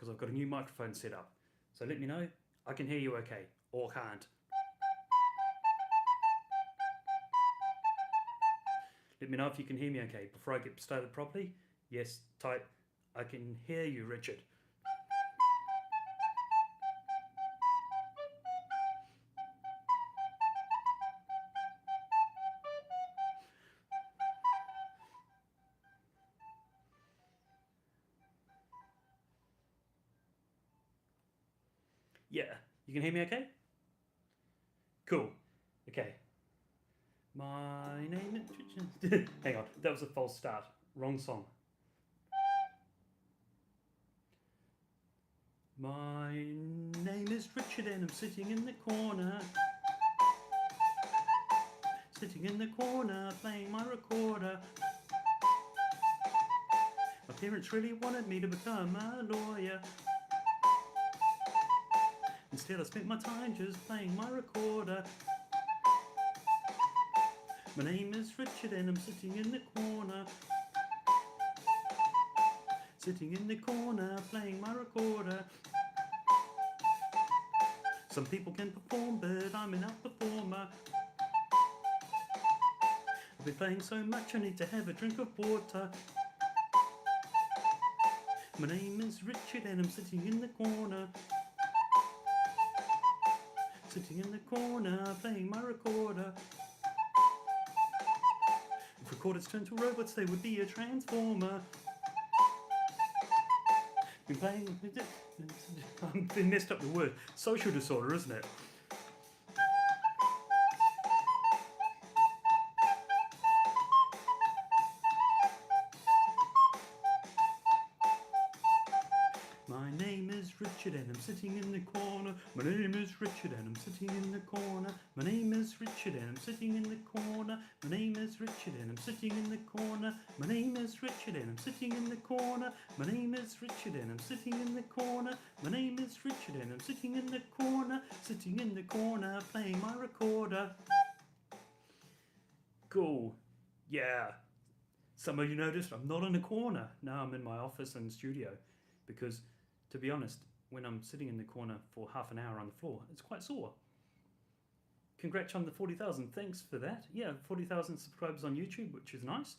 because I've got a new microphone set up. So let me know. I can hear you okay, or can't. Let me know if you can hear me okay. Before I get started properly, yes, type, I can hear you, Richard. Yeah, you can hear me okay? Cool. Okay. My name is Richard. Hang on, that was a false start. Wrong song. My name is Richard and I'm sitting in the corner. Sitting in the corner playing my recorder. My parents really wanted me to become a lawyer. Instead I spent my time just playing my recorder. My name is Richard and I'm sitting in the corner. Sitting in the corner playing my recorder. Some people can perform but I'm an out-performer. I've been playing so much I need to have a drink of water. My name is Richard and I'm sitting in the corner. Sitting in the corner playing my recorder. If recorders turned to robots they would be a transformer. Been playing... I've been messed up the word. Social disorder, isn't it? My name is Richard and I'm sitting in the corner. My name is Richard and I'm sitting in the corner. My name is Richard and I'm sitting in the corner. My name is Richard and I'm sitting in the corner. My name is Richard and I'm sitting in the corner. My name is Richard and I'm sitting in the corner. My name is Richard and I'm sitting in the corner. Sitting in the corner playing my recorder. Cool. Yeah. Some of you noticed I'm not in a corner. Now I'm in my office and studio because, to be honest, when I'm sitting in the corner for half an hour on the floor, it's quite sore. Congrats on the 40,000. Thanks for that. Yeah, 40,000 subscribers on YouTube, which is nice.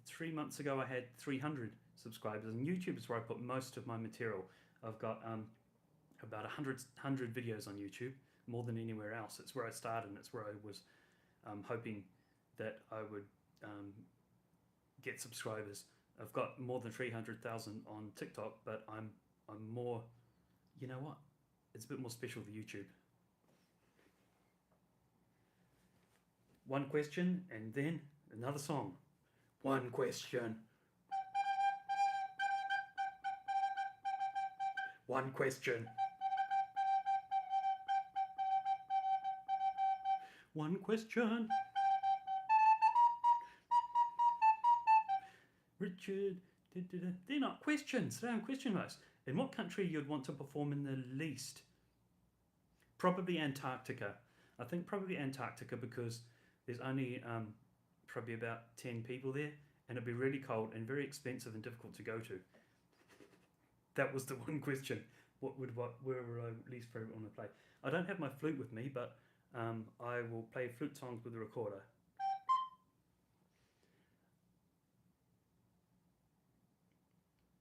3 months ago, I had 300 subscribers, and YouTube is where I put most of my material. I've got about 100 videos on YouTube, more than anywhere else. It's where I started, and it's where I was hoping that I would get subscribers. I've got more than 300,000 on TikTok, but I'm more, you know what? It's a bit more special for YouTube. One question and then another song. One question. One question. One question. Richard, they're not questions, they're question marks. In what country you'd want to perform in the least? Probably Antarctica. I think probably Antarctica because there's only probably about 10 people there and it'd be really cold and very expensive and difficult to go to. That was the one question. Where would I least probably want to play? I don't have my flute with me, but I will play flute songs with the recorder.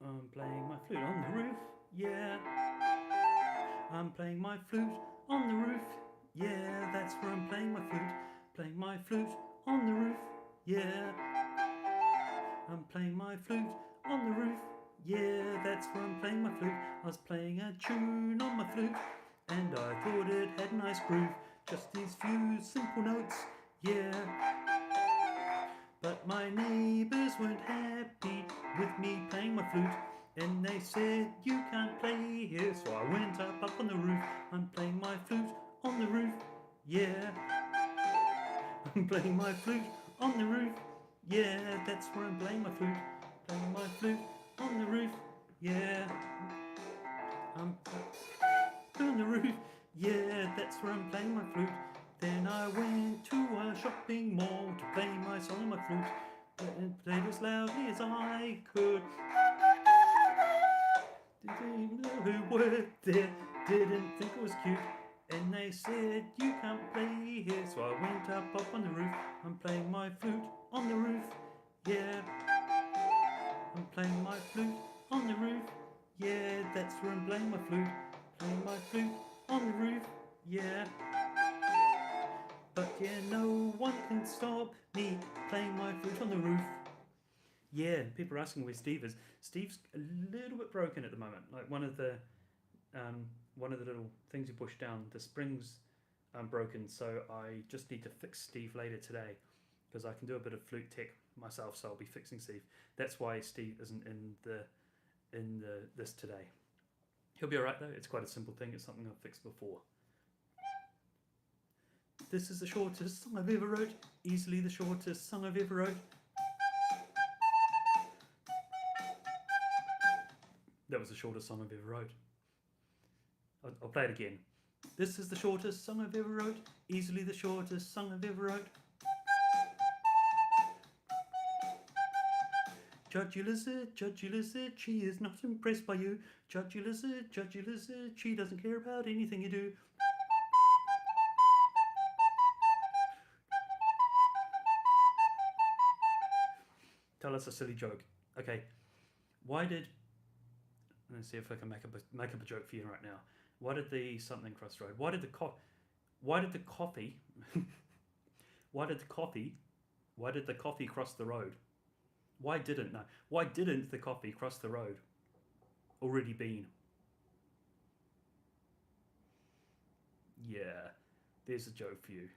I'm playing my flute on the roof, yeah. I'm playing my flute on the roof, yeah. That's where I'm playing my flute. Playing my flute on the roof, yeah. I'm playing my flute on the roof, yeah. That's where I'm playing my flute. I was playing a tune on my flute, and I thought it had a nice groove. Just these few simple notes, yeah. But my neighbours weren't happy with me playing my flute, and they said you can't play here. So I went up on the roof. I'm playing my flute on the roof, yeah. I'm playing my flute on the roof, yeah. That's where I'm playing my flute. Playing my flute on the roof, yeah. I'm on the roof, yeah. That's where I'm playing my flute. Then I went to a shopping mall to play my song on my flute, and played as loudly as I could. who worked there didn't think it was cute, and they said you can't play here. So I went up on the roof. I'm playing my flute on the roof. Yeah, I'm playing my flute on the roof. Yeah, that's where I'm playing my flute. Playing my flute on the roof. Yeah. But yeah, no one can stop me playing my flute on the roof. Yeah, people are asking where Steve is. Steve's a little bit broken at the moment. Like one of the little things you push down, the spring's broken. So I just need to fix Steve later today, because I can do a bit of flute tech myself. So I'll be fixing Steve. That's why Steve isn't in this today. He'll be alright though. It's quite a simple thing. It's something I've fixed before. This is the shortest song I've ever wrote. Easily the shortest song I've ever wrote. That was the shortest song I've ever wrote. I'll play it again. This is the shortest song I've ever wrote. Easily the shortest song I've ever wrote. Judgy lizard, she is not impressed by you. Judgy lizard, she doesn't care about anything you do. Tell us a silly joke. Okay, let's see if I can make up a joke for you right now. Why did the something cross the road? Why did the coffee cross the road? Why didn't the coffee cross the road? Already been. Yeah, there's a joke for you.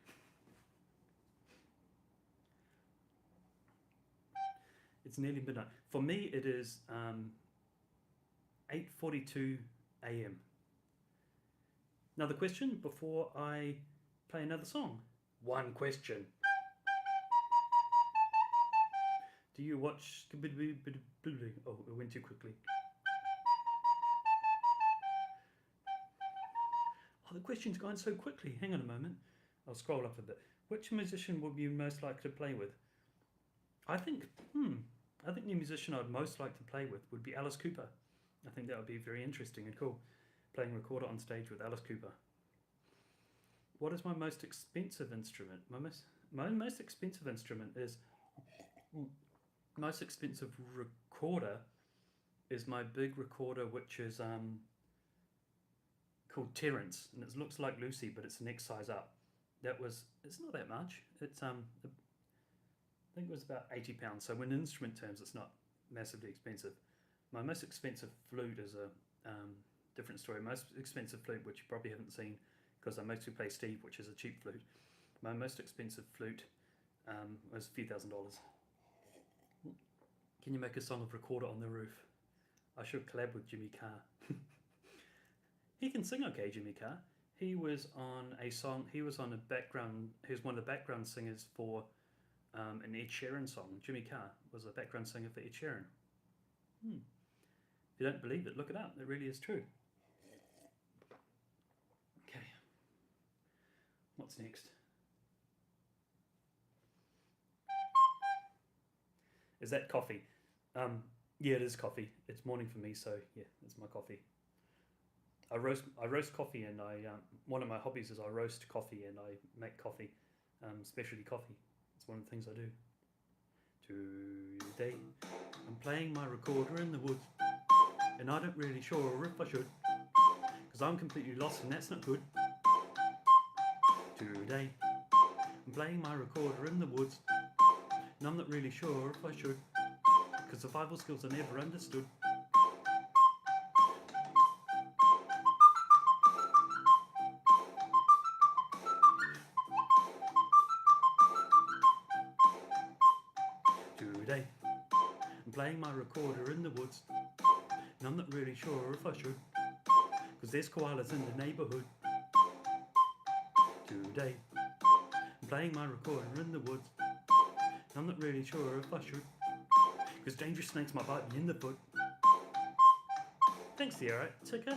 It's nearly midnight. For me, it is 8:42 a.m. Now the question before I play another song. One question. Do you watch... Oh, it went too quickly. Oh, the question's going so quickly. Hang on a moment. I'll scroll up a bit. Which musician would you most like to play with? I think the musician I'd most like to play with would be Alice Cooper. I think that would be very interesting and cool. Playing recorder on stage with Alice Cooper. What is my most expensive instrument? My most expensive instrument is... Most expensive recorder is my big recorder, which is called Terrence, and it looks like Lucy, but it's the next size up. It's not that much. It's I think it was about £80. So in instrument terms, it's not massively expensive. My most expensive flute is a different story. Most expensive flute, which you probably haven't seen, because I mostly play Steve, which is a cheap flute. My most expensive flute was a few $1,000s. Can you make a song of Recorder on the Roof? I should collab with Jimmy Carr. He can sing okay, Jimmy Carr. He was on a song, he was one of the background singers for an Ed Sheeran song. Jimmy Carr was a background singer for Ed Sheeran. If you don't believe it, look it up. It really is true. Okay. What's next? Is that coffee? Yeah, it is coffee. It's morning for me, so yeah, it's my coffee. I roast coffee, and one of my hobbies is I roast coffee and I make coffee, specialty coffee. It's one of the things I do. Today, I'm playing my recorder in the woods, and I don't really sure if I should, because I'm completely lost and that's not good. Today, I'm playing my recorder in the woods, and I'm not really sure if I should, because survival skills are never understood. Today, I'm playing my recorder in the woods, and I'm not really sure if I should, because there's koalas in the neighborhood. Today, I'm playing my recorder in the woods, and I'm not really sure if I should, because dangerous snakes might bite me in the foot. Thanks, Sierra. Ticker.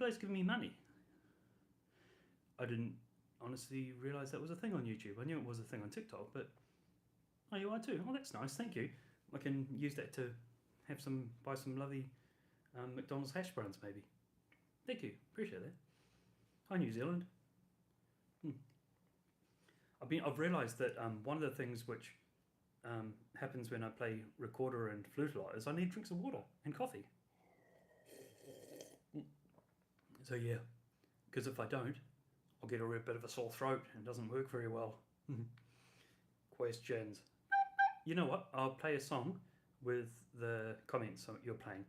players giving me money. I didn't honestly realise that was a thing on YouTube. I knew it was a thing on TikTok, but oh, you are too. Oh, that's nice. Thank you. I can use that to buy some lovely McDonald's hash browns, maybe. Thank you. Appreciate that. Hi, New Zealand. I've realised that one of the things which happens when I play recorder and flute a lot is I need drinks of water and coffee. So yeah, because if I don't, I'll get a real bit of a sore throat and it doesn't work very well. Questions. You know what? I'll play a song with the comments you're playing.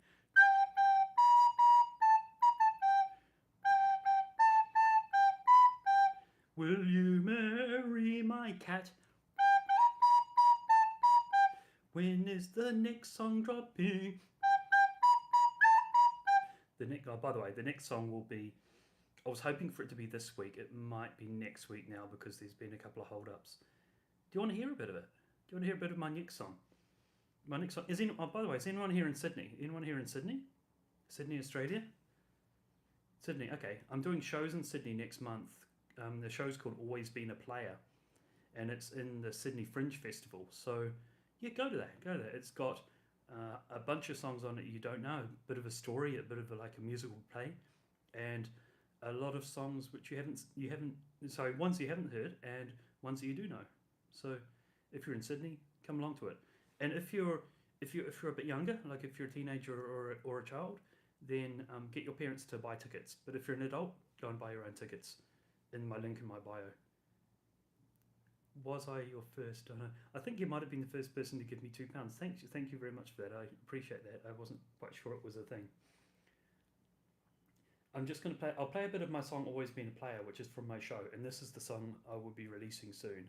Will you marry my cat? When is the next song dropping? By the way, the next song will be, I was hoping for it to be this week. It might be next week now because there's been a couple of hold-ups. Do you want to hear a bit of it? Do you want to hear a bit of my next song? My next song is by the way, is anyone here in Sydney? Anyone here in Sydney? Sydney, Australia? Sydney, okay. I'm doing shows in Sydney next month. The show's called Always Been a Player, and it's in the Sydney Fringe Festival. So yeah, go to that. It's got a bunch of songs on it you don't know, a bit of a story, a bit of like a musical play, and a lot of songs which ones you haven't heard and ones that you do know. So if you're in Sydney, come along to it. And if you're a bit younger, like if you're a teenager or a child, then get your parents to buy tickets. But if you're an adult, go and buy your own tickets. In my link in my bio. Was I your first donor? I think you might have been the first person to give me £2. Thank you very much for that. I appreciate that. I wasn't quite sure it was a thing. I'm just going to play. I'll play a bit of my song "Always Been a Player," which is from my show, and this is the song I will be releasing soon.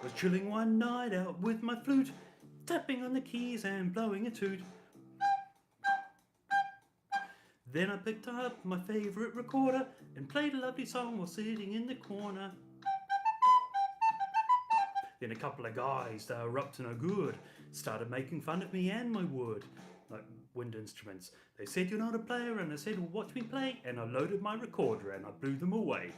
Was chilling one night out with my flute, tapping on the keys and blowing a toot. Then I picked up my favourite recorder and played a lovely song while sitting in the corner. Then a couple of guys that were up to no good started making fun of me and my wood, like wind instruments. They said, "You're not a player," and I said, "Well, watch me play," and I loaded my recorder and I blew them away.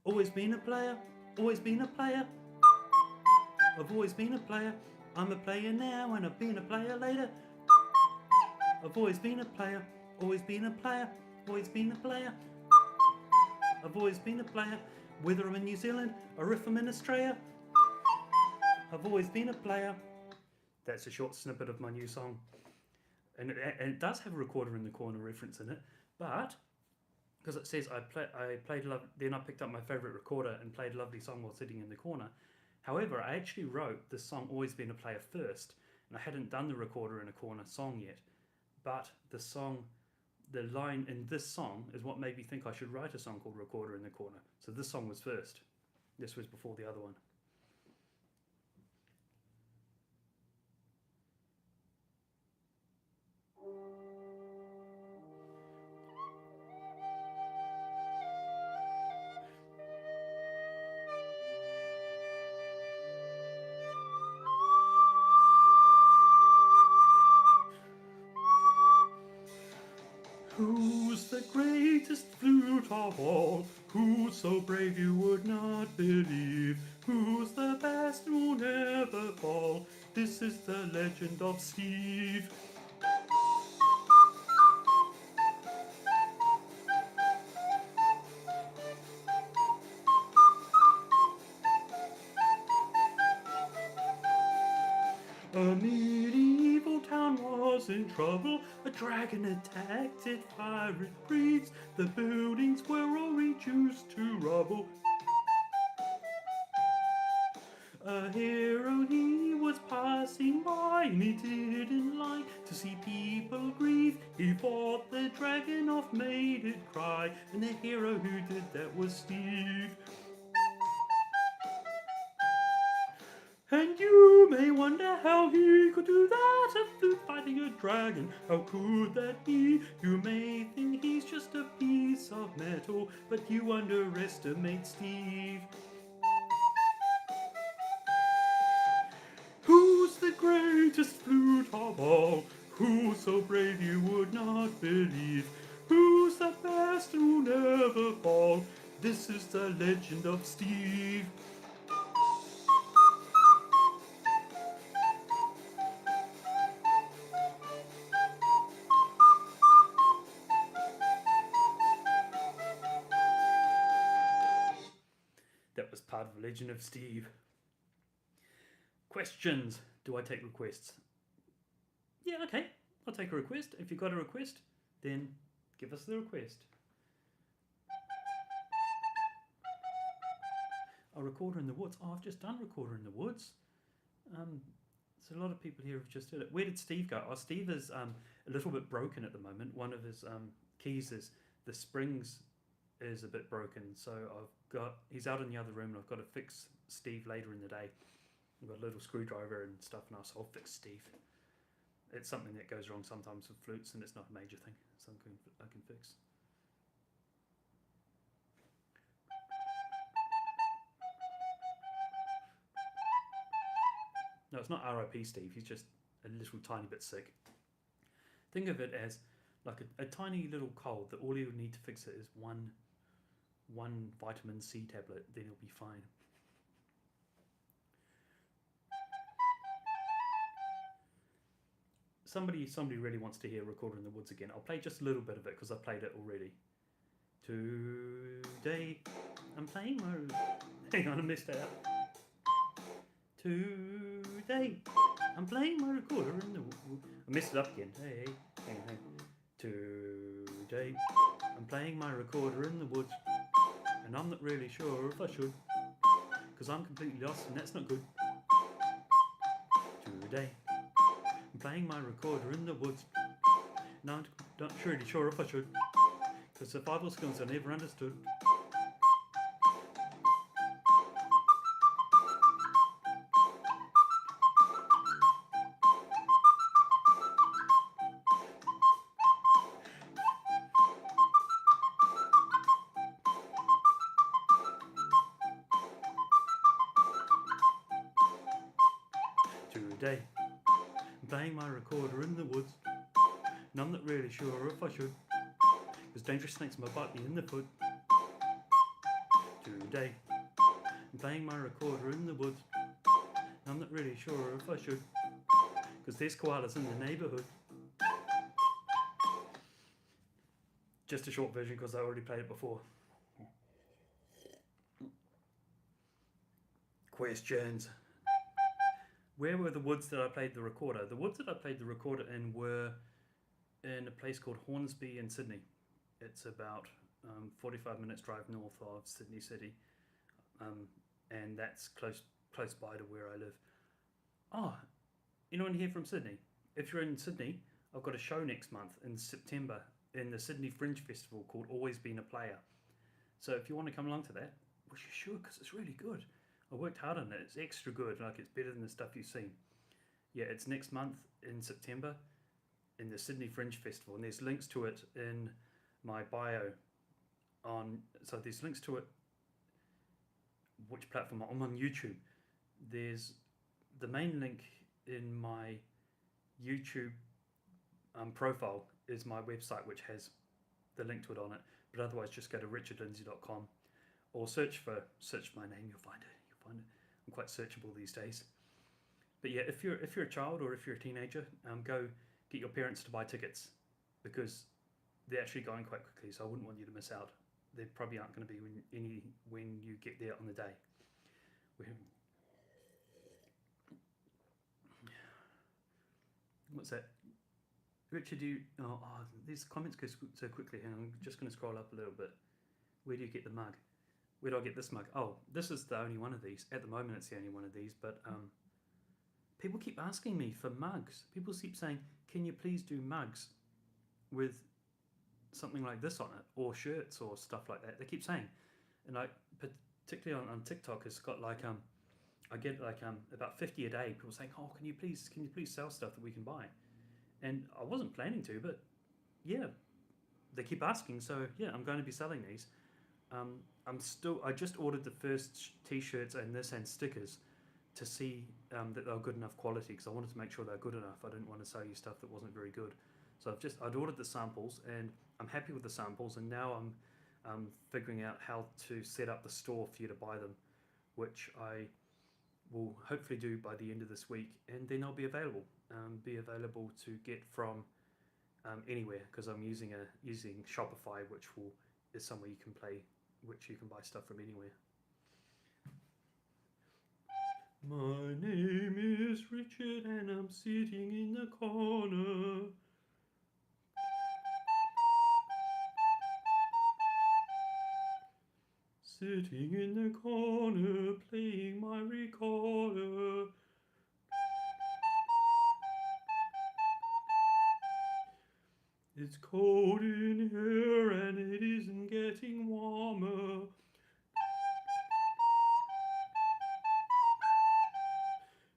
Always been a player, always been a player. I've always been a player. I'm a player now and I've been a player later. I've always been a player, always been a player, always been a player. I've always been a player, whether I'm in New Zealand or if I'm in Australia. I've always been a player. That's a short snippet of my new song. And it does have a recorder in the corner reference in it, but because it says then I picked up my favourite recorder and played a lovely song while sitting in the corner. However, I actually wrote this song Always Been a Player first, and I hadn't done the recorder in a corner song yet. But the line in this song is what made me think I should write a song called Recorder in the Corner. So this song was first. This was before the other one. Who's the greatest flute of all? Who's so brave you would not believe? Who's the best who'll never fall? This is the legend of Steve. A medieval town was in trouble. A dragon attacked it, fiery breathes. The buildings were all reduced to rubble. A hero he cry, and he didn't like to see people grieve. He fought the dragon off, made it cry, and the hero who did that was Steve. And you may wonder how he could do that, a flute fighting a dragon. How could that be? You may think he's just a piece of metal, but you underestimate Steve. Who's the greatest flute of all? Who's so brave you would not believe? Who's the best and will never fall? This is the legend of Steve. That was part of the legend of Steve. Questions. Do I take requests? Yeah, okay. I'll take a request. If you've got a request, then give us the request. A recorder in the woods. Oh, I've just done recorder in the woods. So a lot of people here have just heard it. Where did Steve go? Oh, Steve is a little bit broken at the moment. One of his keys is the springs is a bit broken. So he's out in the other room, and I've got to fix Steve later in the day. I've got a little screwdriver and stuff, and I'll fix Steve. It's something that goes wrong sometimes with flutes, and it's not a major thing. Something I can fix. No, it's not R.I.P. Steve. He's just a little tiny bit sick. Think of it as like a tiny little cold that all you need to fix it is one vitamin C tablet. Then he'll be fine. Somebody really wants to hear Recorder in the Woods again. I'll play just a little bit of it because I played it already. Today I'm playing my... Hang on, I missed that. Today I'm playing my recorder in the woods. I messed it up again. Hey, hang on. Today I'm playing my recorder in the woods, and I'm not really sure if I should, because I'm completely lost and that's not good. Today I'm playing my recorder in the woods, and I'm not really sure if I should, because survival skills I never understood. Today I'm playing my recorder in the woods, and I'm not really sure if I should, because dangerous snakes might bite me in the foot. Today I'm playing my recorder in the woods, and I'm not really sure if I should, because there's koalas in the neighbourhood. Just a short version because I already played it before. Questions. Where were the woods that I played the recorder? The woods that I played the recorder in were in a place called Hornsby in Sydney. It's about 45 minutes drive north of Sydney City, and that's close by to where I live. Oh, anyone here from Sydney? If you're in Sydney, I've got a show next month in September in the Sydney Fringe Festival called Always Been a Player. So if you want to come along to that, well, you should, because it's really good. I worked hard on it. It's extra good. Like, it's better than the stuff you've seen. Yeah, it's next month in September in the Sydney Fringe Festival, and there's links to it in my bio. So there's links to it. Which platform? I'm on YouTube. There's the main link in my YouTube profile is my website, which has the link to it on it. But otherwise, just go to richardlindsay.com or search my name. You'll find it. I'm quite searchable these days. But yeah, if you're a child or if you're a teenager, go get your parents to buy tickets, because they're actually going quite quickly. So I wouldn't want you to miss out. They probably aren't going to be when you get there on the day. What's that? Richard, these comments go so quickly. Hang on, I'm just going to scroll up a little bit. Where do you get the mug? Where do I get this mug? Oh, this is the only one of these. At the moment, it's the only one of these, but people keep asking me for mugs. People keep saying, can you please do mugs with something like this on it, or shirts or stuff like that. They keep saying, and like particularly on TikTok, it's got like I get like about 50 a day. People saying, oh, can you please sell stuff that we can buy? And I wasn't planning to, but yeah, they keep asking, so yeah, I'm going to be selling these. I just ordered the first t-shirts and stickers to see that they were good enough quality, because I wanted to make sure they're good enough. I didn't want to sell you stuff that wasn't very good. So I'd ordered the samples, and I'm happy with the samples, and now I'm figuring out how to set up the store for you to buy them, which I will hopefully do by the end of this week, and then I'll be available to get from anywhere, because I'm using Shopify, which is somewhere you can buy stuff from anywhere. My name is Richard, and I'm sitting in the corner. Sitting in the corner, playing my recorder. It's cold in here and it isn't getting warmer.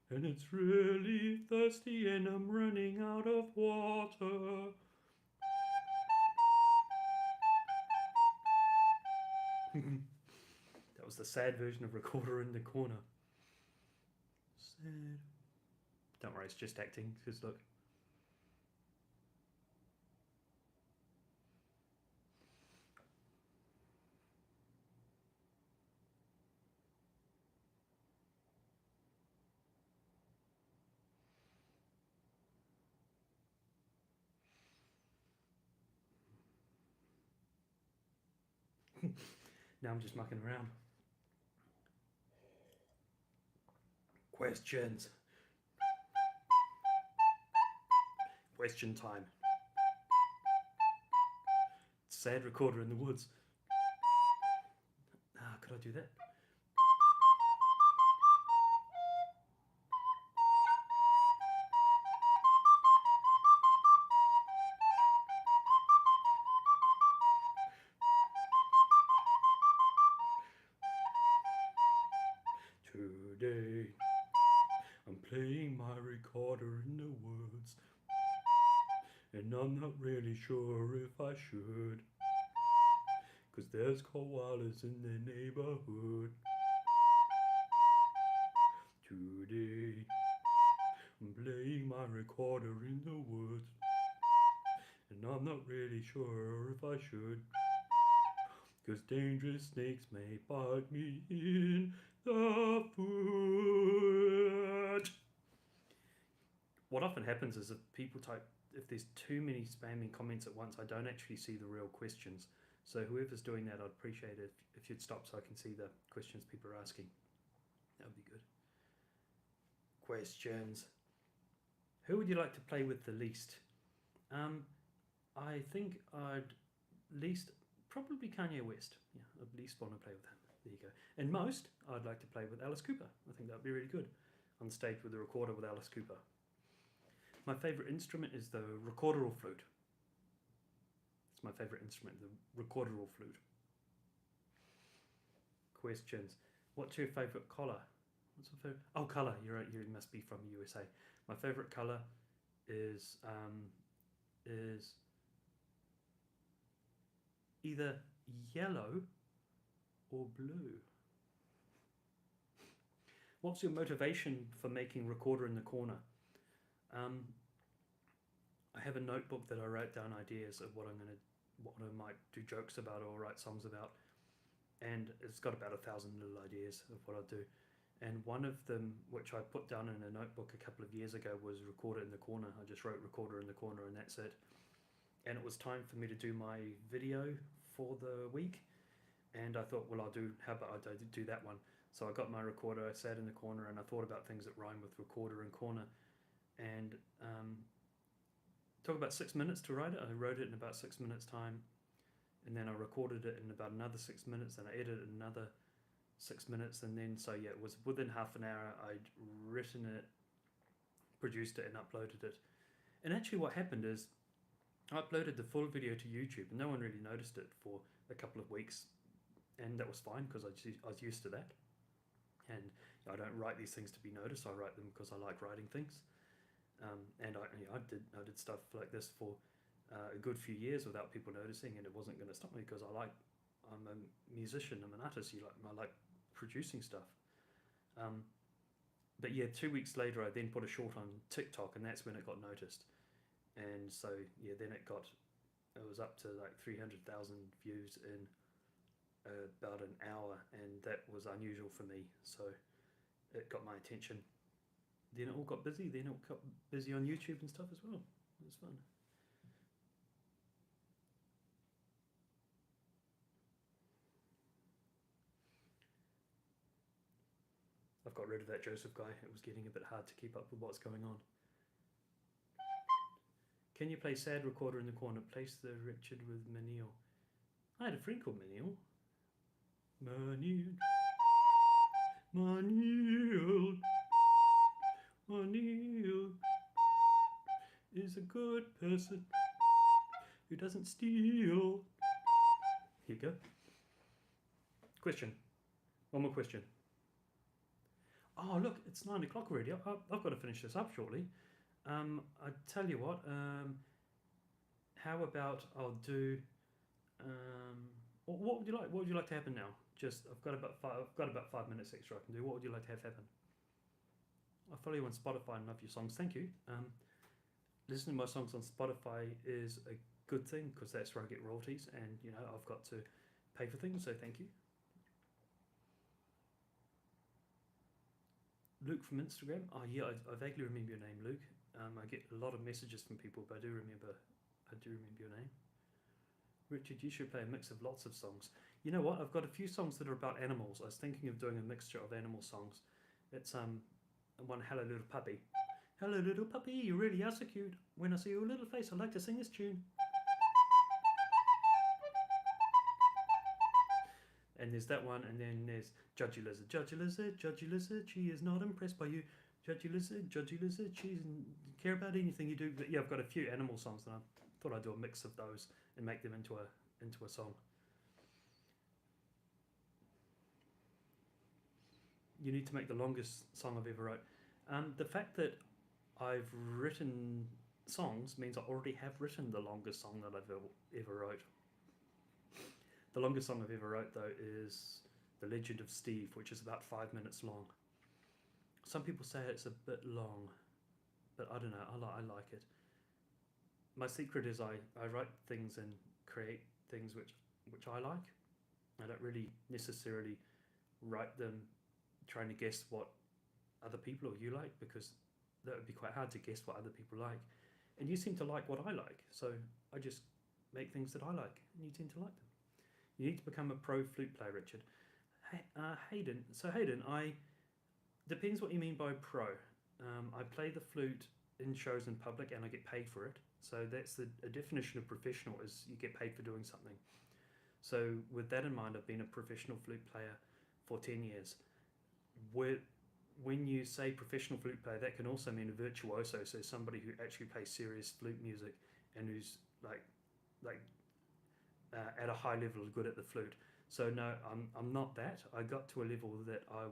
And it's really thirsty and I'm running out of water. That was the sad version of Recorder in the Corner. Sad. Don't worry, it's just acting, because look. Now I'm just mucking around. Questions. Question time. Sad Recorder in the woods. Could I do that? Today, I'm playing my recorder in the woods, and I'm not really sure if I should, 'cause there's koalas in the neighborhood. Today, I'm playing my recorder in the woods, and I'm not really sure if I should, 'cause dangerous snakes may bite me in the foot. What often happens is if there's too many spamming comments at once, I don't actually see the real questions. So whoever's doing that, I'd appreciate it if you'd stop so I can see the questions people are asking. That would be good. Questions. Who would you like to play with the least? I think I'd probably Kanye West. Yeah, I'd least want to play with him. There you go. And most, I'd like to play with Alice Cooper. I think that would be really good. On stage with the recorder with Alice Cooper. My favourite instrument is the recorderal flute. It's my favourite instrument, the recorderal flute. Questions. What's your favourite colour? What's your favourite? Oh, colour. You're right. You must be from the USA. My favourite colour is either yellow or blue. What's your motivation for making Recorder in the Corner? I have a notebook that I write down ideas of what I might do jokes about or write songs about, and it's got about 1,000 little ideas of what I'll do. And one of them, which I put down in a notebook a couple of years ago, was Recorder in the Corner. I just wrote Recorder in the Corner and that's it. And it was time for me to do my video for the week, and I thought, well, how about I do that one? So I got my recorder, I sat in the corner, and I thought about things that rhyme with recorder and corner, and took about 6 minutes to write it. I wrote it in about 6 minutes time, and then I recorded it in about another 6 minutes, and I edited another 6 minutes, and then, so yeah, it was within half an hour I'd written it produced it and uploaded it. And actually what happened is I uploaded the full video to YouTube and no one really noticed it for a couple of weeks, and that was fine because I was used to that. And I don't write these things to be noticed. I write them because I like writing things. And I did stuff like this for a good few years without people noticing, and it wasn't going to stop me because I'm a musician, I'm an artist. I like producing stuff. But yeah, 2 weeks later I then put a short on TikTok, and that's when it got noticed. And so yeah, then it was up to like 300,000 views in about an hour, and that was unusual for me. So it got my attention. Then it all got busy. Then it got busy on YouTube and stuff as well. It was fun. I've got rid of that Joseph guy. It was getting a bit hard to keep up with what's going on. Can you play Sad Recorder in the corner? Place the Richard with Manil. I had a friend called Manil. Manil is a good person who doesn't steal. Here you go. Question. One more question. Oh look, it's 9 o'clock already. I've got to finish this up shortly. I tell you what. How about I'll do. What would you like? What would you like to happen now? I've got about 5 minutes extra I can do. What would you like to have happen? I follow you on Spotify and love your songs. Thank you. Listening to my songs on Spotify is a good thing because that's where I get royalties, and I've got to pay for things. So thank you. Luke from Instagram. Oh yeah, I vaguely remember your name, Luke. I get a lot of messages from people, but I do remember your name. Richard, you should play a mix of lots of songs. You know what? I've got a few songs that are about animals. I was thinking of doing a mixture of animal songs. It's one Hello Little Puppy. Hello little puppy, you really are so cute. When I see your little face, I like to sing this tune. And there's that one, and then there's Judgy Lizard. Judgy Lizard, Judgy Lizard, she is not impressed by you. Judgy Lizard, she doesn't care about anything you do. But yeah, I've got a few animal songs, and I thought I'd do a mix of those and make them into a song. You need to make the longest song I've ever wrote. The fact that I've written songs means I already have written the longest song that I've ever wrote. The longest song I've ever wrote, though, is The Legend of Steve, which is about 5 minutes long. Some people say it's a bit long, but I don't know, I like it. My secret is I write things and create things which I like. I don't really necessarily write them trying to guess what other people or you like, because that would be quite hard to guess what other people like. And you seem to like what I like, so I just make things that I like, and you tend to like them. You need to become a pro flute player, Richard. Hayden. So Hayden, depends what you mean by pro. I play the flute in shows in public and I get paid for it. So that's a definition of professional, is you get paid for doing something. So with that in mind, I've been a professional flute player for 10 years. When you say professional flute player, that can also mean a virtuoso, so somebody who actually plays serious flute music and who's like at a high level good at the flute. So no, I'm not that. I got to a level that I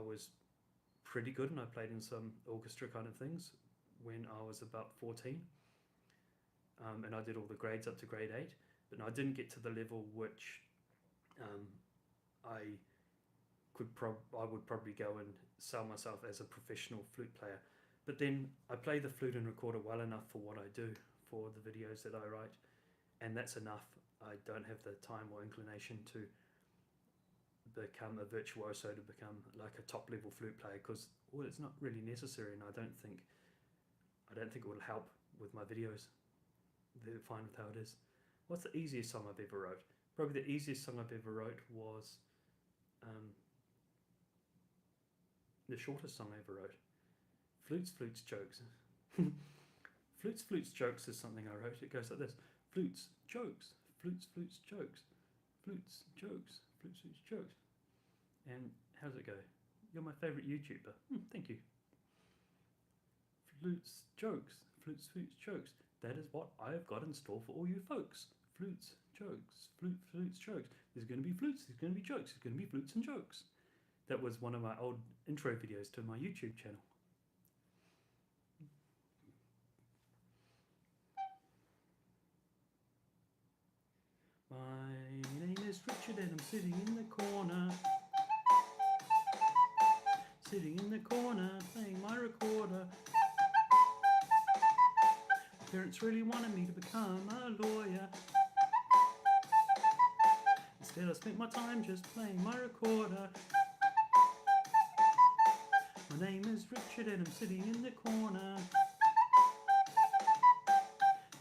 was pretty good, and I played in some orchestra kind of things when I was about 14. And I did all the grades up to grade 8, but no, I didn't get to the level which I would probably go and sell myself as a professional flute player. But then I play the flute and record it well enough for what I do, for the videos that I write, and that's enough. I don't have the time or inclination to become a virtuoso, to become like a top level flute player, because it's not really necessary, and I don't think it will help with my videos. They're fine with how it is. What's the easiest song I've ever wrote? Probably the easiest song I've ever wrote was the shortest song I ever wrote. Flutes, Jokes. Flutes, Jokes is something I wrote. It goes like this. Flutes, jokes, flutes, jokes, flutes, jokes, flutes, jokes. And how does it go? You're my favourite YouTuber. Thank you. flutes, jokes, flutes, jokes. That is what I have got in store for all you folks. Flutes, jokes, flutes, jokes. There's going to be flutes, there's going to be jokes, there's going to be flutes and jokes. That was one of my old intro videos to my YouTube channel. My name is Richard and I'm sitting in the corner. Sitting in the corner, playing my recorder. My parents really wanted me to become a lawyer. Instead I spent my time just playing my recorder. My name is Richard and I'm sitting in the corner.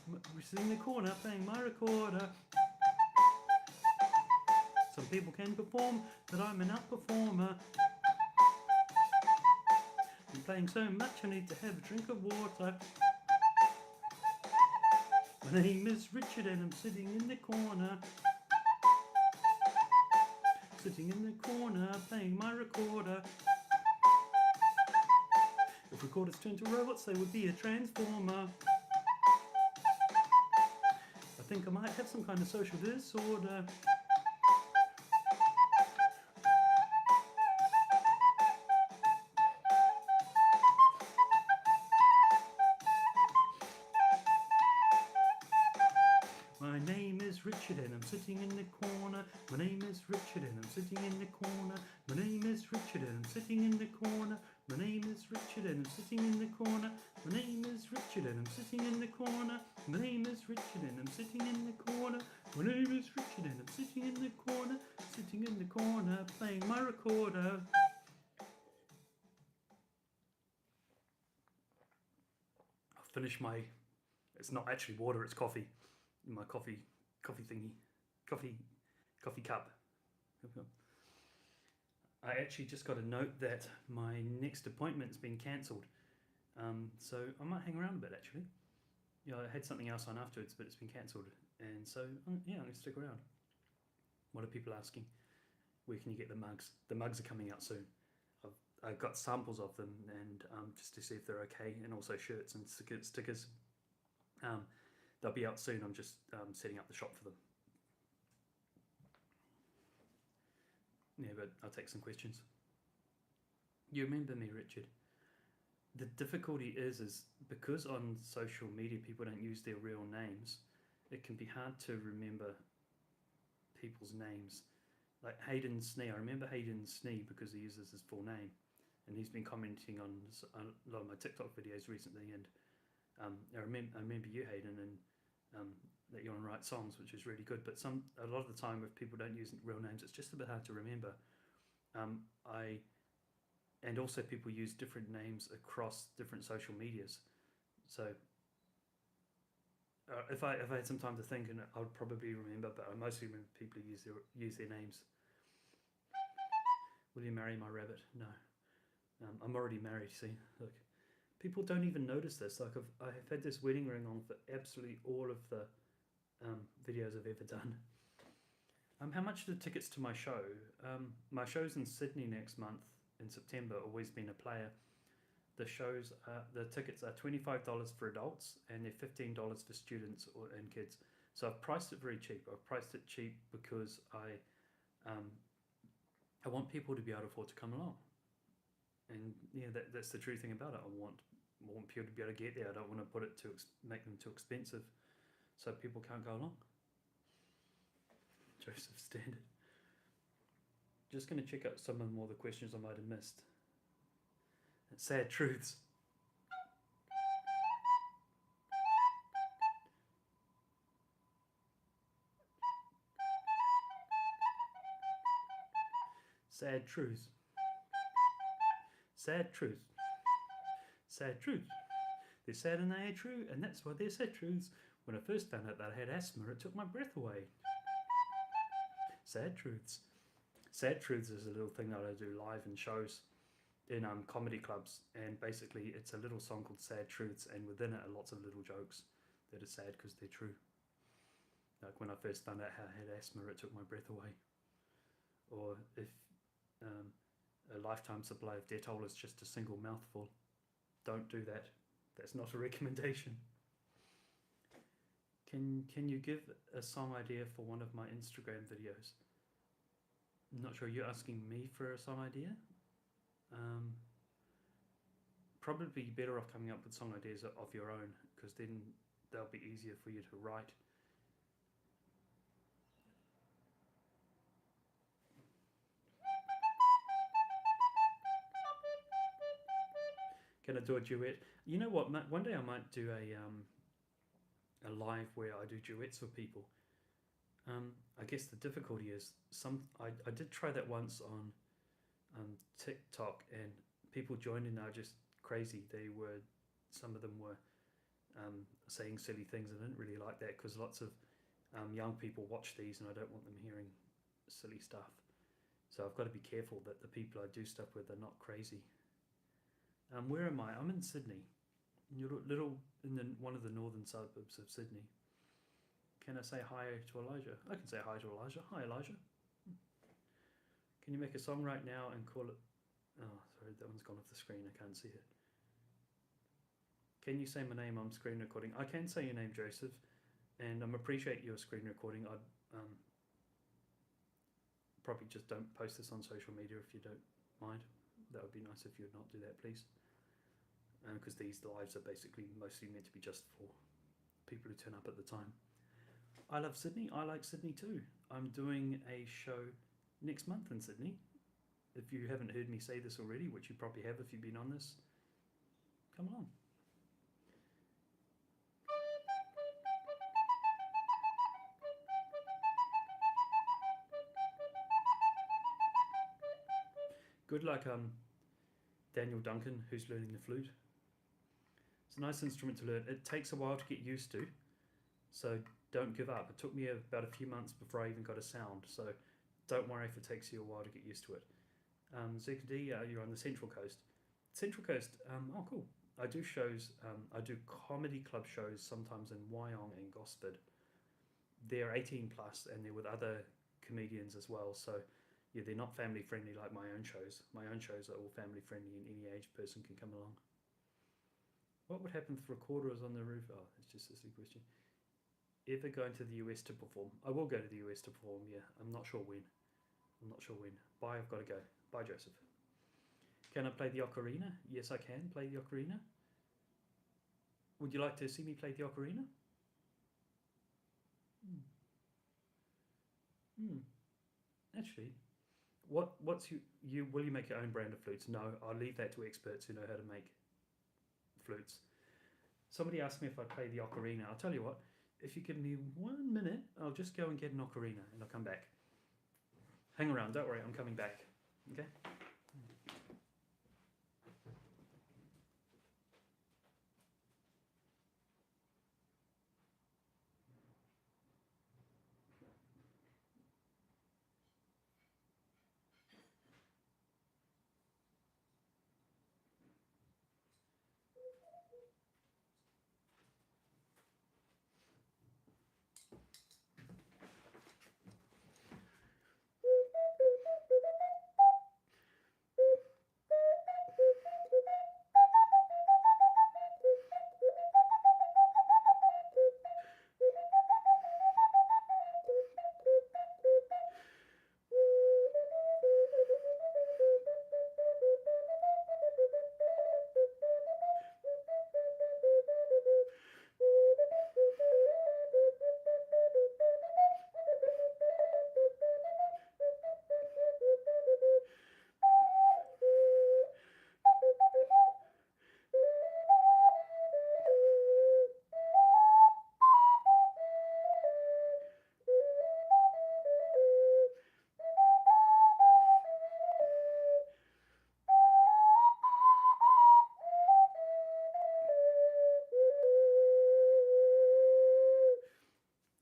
I'm sitting in the corner playing my recorder. Some people can perform, but I'm an outperformer. I'm playing so much I need to have a drink of water. My name is Richard and I'm sitting in the corner. Sitting in the corner playing my recorder. If recorders turned to robots they would be a transformer. I think I might have some kind of social disorder. My name is Richard and I'm sitting in the corner. My name is Richard and I'm sitting in the corner. My name is Richard and I'm sitting in the corner. My name is Richard and I'm sitting in the corner. My name is Richard and I'm sitting in the corner. My name is Richard and I'm sitting in the corner. My name is Richard and I'm sitting in the corner. Sitting in the corner playing my recorder. I'll finish my, it's not actually water, it's coffee. My coffee thingy, coffee cup. I actually just got a note that my next appointment's been cancelled, so I might hang around a bit actually. Yeah, I had something else on afterwards, but it's been cancelled, and so yeah, I'm gonna stick around. What are people asking? Where can you get the mugs? The mugs are coming out soon. I've got samples of them, and just to see if they're okay, and also shirts and stickers. They'll be out soon. I'm just setting up the shop for them. Yeah, but I'll take some questions. You remember me, Richard? The difficulty is because on social media people don't use their real names, it can be hard to remember people's names. Like Hayden Snee, I remember Hayden Snee because he uses his full name, and he's been commenting on a lot of my TikTok videos recently, and I remember you, Hayden, and that you're on Right Songs, which is really good. But a lot of the time, if people don't use real names, it's just a bit hard to remember. And also people use different names across different social medias. So if I had some time to think, and I would probably remember, but I mostly remember people who use their names. Will you marry my rabbit? No. I'm already married. See, look. People don't even notice this. Like I've had this wedding ring on for absolutely all of the videos I've ever done. How much are the tickets to my show? My show's in Sydney next month in September. Always been a player. The tickets are $25 for adults and they're $15 for students and kids. So I've priced it very cheap. I've priced it cheap because I want people to be able to afford to come along. And yeah, that's the true thing about it. I want people to be able to get there. I don't want to make them too expensive, so people can't go along. Joseph Standard. Just going to check out some of more of the questions I might have missed. Sad truths. Sad truths. Sad truths. Sad truths. They're sad and they are true, and that's why they're sad truths. When I first found out that I had asthma, it took my breath away. Sad truths. Sad truths is a little thing that I do live in shows in comedy clubs, and basically it's a little song called Sad Truths, and within it are lots of little jokes that are sad because they're true. Like when I first found out how I had asthma, it took my breath away. Or if a lifetime supply of Dettol is just a single mouthful, don't do that. That's not a recommendation. Can you give a song idea for one of my Instagram videos? I'm not sure, you're asking me for a song idea? Probably better off coming up with song ideas of your own, because then they'll be easier for you to write. Can I do a duet? You know what? One day I might do a live where I do duets with people. I guess the difficulty is I did try that once on TikTok, and people joined in are just crazy. Some of them were saying silly things. I didn't really like that because lots of young people watch these, and I don't want them hearing silly stuff. So I've got to be careful that the people I do stuff with are not crazy. Where am I? I'm in Sydney, in one of the northern suburbs of Sydney. Can I say hi to Elijah? I can say hi to Elijah. Hi, Elijah. Can you make a song right now and call it? Oh, sorry, that one's gone off the screen. I can't see it. Can you say my name? I'm screen recording. I can say your name, Joseph, and I appreciate your screen recording. I'd probably just don't post this on social media if you don't mind. That would be nice if you would not do that, please. Because these lives are basically mostly meant to be just for people who turn up at the time. I love Sydney. I like Sydney too. I'm doing a show next month in Sydney. If you haven't heard me say this already, which you probably have if you've been on this, come along. Good luck, Daniel Duncan, who's learning the flute. It's a nice instrument to learn. It takes a while to get used to, so don't give up. It took me about a few months before I even got a sound, so don't worry if it takes you a while to get used to it. ZKD, you're on the Central Coast. Central Coast, oh cool. I do shows, I do comedy club shows sometimes in Wyong and Gosford. They're 18 plus and they're with other comedians as well, so yeah, they're not family friendly like my own shows. My own shows are all family friendly and any age person can come along. What would happen if the recorder was on the roof? Oh, it's just a silly question. Ever going to the US to perform? I will go to the US to perform, yeah. I'm not sure when. Bye, I've got to go. Bye, Joseph. Can I play the ocarina? Yes, I can play the ocarina. Would you like to see me play the ocarina? Actually, what's you will you make your own brand of flutes? No, I'll leave that to experts who know how to make flutes. Somebody asked me if I'd play the ocarina. I'll tell you what, if you give me 1 minute, I'll just go and get an ocarina and I'll come back. Hang around, don't worry, I'm coming back. Okay?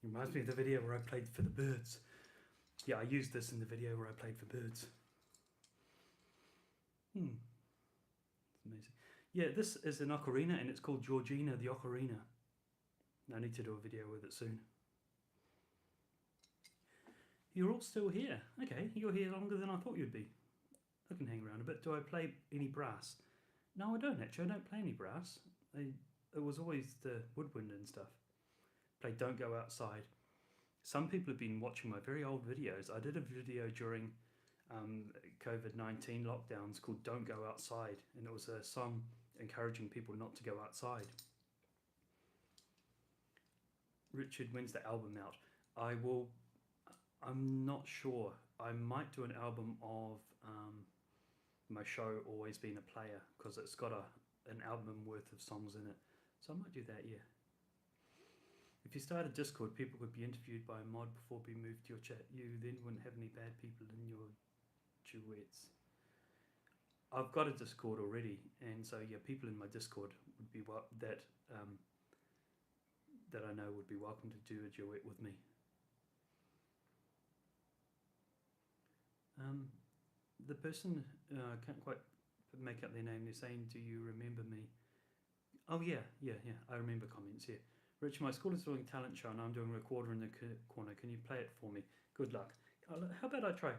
Reminds me of the video where I played for the birds. Yeah, I used this in the video where I played for birds. It's amazing. Yeah, this is an ocarina and it's called Georgina the Ocarina. I need to do a video with it soon. You're all still here. Okay, you're here longer than I thought you'd be. I can hang around a bit. Do I play any brass? No, I don't actually. I don't play any brass. it was always the woodwind and stuff. Play Don't Go Outside. Some people have been watching my very old videos. I did a video during COVID-19 lockdowns called Don't Go Outside, and it was a song encouraging people not to go outside. Richard, when's the album out? I'm not sure. I might do an album of my show Always Been a Player, because it's got an album worth of songs in it. So I might do that, yeah. If you start a Discord, people could be interviewed by a mod before being moved to your chat. You then wouldn't have any bad people in your duets. I've got a Discord already, and so yeah, people in my Discord would be that I know would be welcome to do a duet with me. The person can't quite make out their name. They're saying, "Do you remember me?" Oh yeah. I remember comments. Yeah, Rich, my school is doing talent show, and I'm doing recorder in the corner. Can you play it for me? Good luck. How about I try?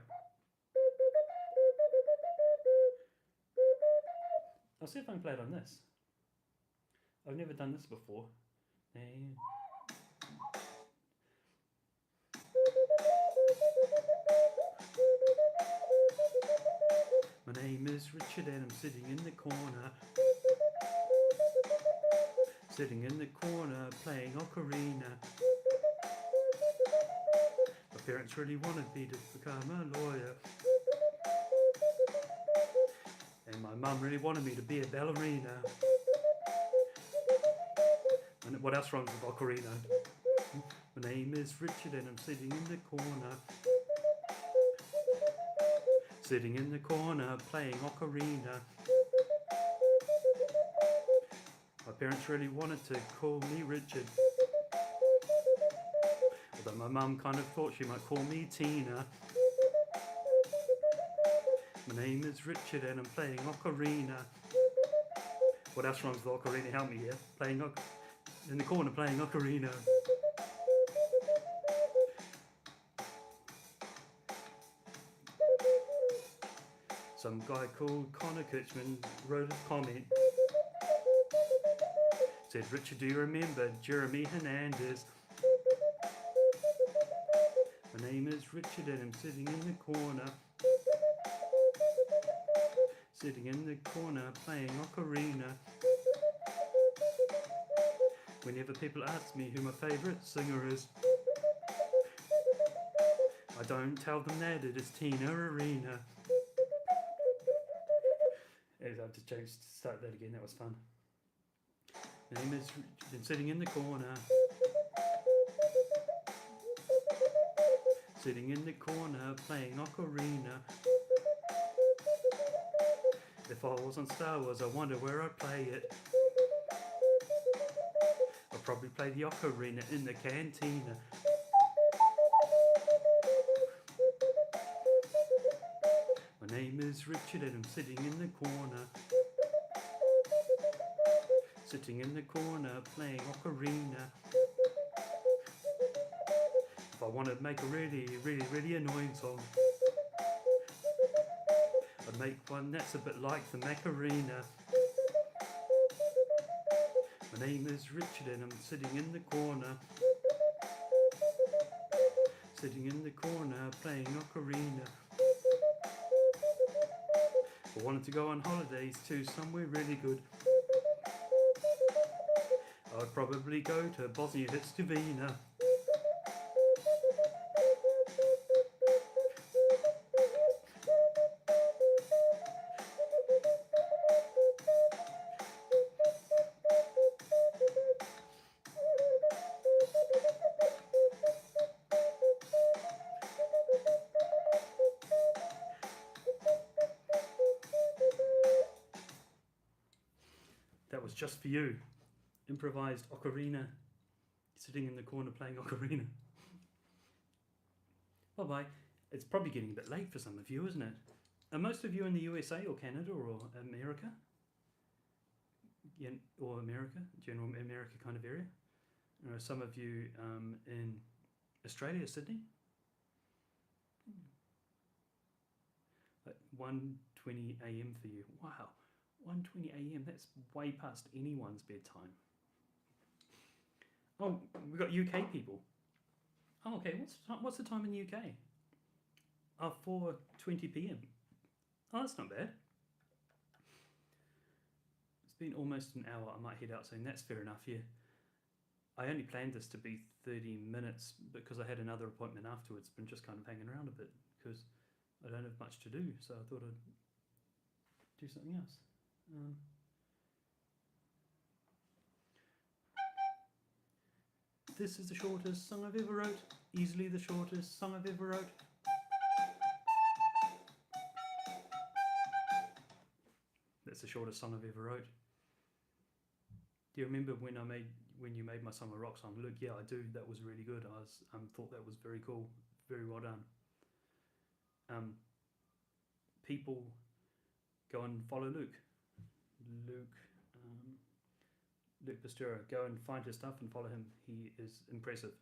I'll see if I can play it on this. I've never done this before. My name is Richard and I'm sitting in the corner. Sitting in the corner playing ocarina. My parents really wanted me to become a lawyer. And my mum really wanted me to be a ballerina. And what else rhymes with ocarina? My name is Richard and I'm sitting in the corner. Sitting in the corner playing ocarina. My parents really wanted to call me Richard. Although my mum kind of thought she might call me Tina. My name is Richard and I'm playing ocarina. What else rhymes with ocarina? Help me here. Playing in the corner playing ocarina. Some guy called Connor Kitchman wrote a comment. Said, Richard, do you remember Jeremy Hernandez? My name is Richard and I'm sitting in the corner. Sitting in the corner playing ocarina. Whenever people ask me who my favourite singer is, I don't tell them that it is Tina Arena. I have to start that again, that was fun. My name is Richard and sitting in the corner. Sitting in the corner playing ocarina. If I was on Star Wars, I wonder where I'd play it. I'd probably play the ocarina in the cantina. My name is Richard and I'm sitting in the corner. Sitting in the corner playing ocarina. If I want to make a really annoying song, I'd make one that's a bit like the Macarena. My name is Richard and I'm sitting in the corner. Sitting in the corner playing ocarina. I wanted to go on holidays to somewhere really good. I'd probably go to Bosnia-Herzegovina. That was just for you. Improvised Ocarina. Sitting in the corner playing ocarina. Bye-bye. It's probably getting a bit late for some of you, isn't it? Are most of you in the USA or Canada or America? Yeah, or America, general America kind of area? Or are some of you in Australia, Sydney? Like 1:20 a.m. for you. Wow. 1:20 a.m. That's way past anyone's bedtime. Oh, we've got UK people. Oh, okay. What's the time in the UK? 4:20 p.m. Oh, that's not bad. It's been almost an hour. I might head out soon. That's fair enough. Yeah. I only planned this to be 30 minutes because I had another appointment afterwards. Been just kind of hanging around a bit because I don't have much to do. So I thought I'd do something else. This is the shortest song I've ever wrote. Easily the shortest song I've ever wrote. That's the shortest song I've ever wrote. Do you remember when you made my song a rock song? Luke, yeah, I do. That was really good. I thought that was very cool. Very well done. People go and follow Luke. Luke Pastura. Go and find his stuff and follow him. He is impressive.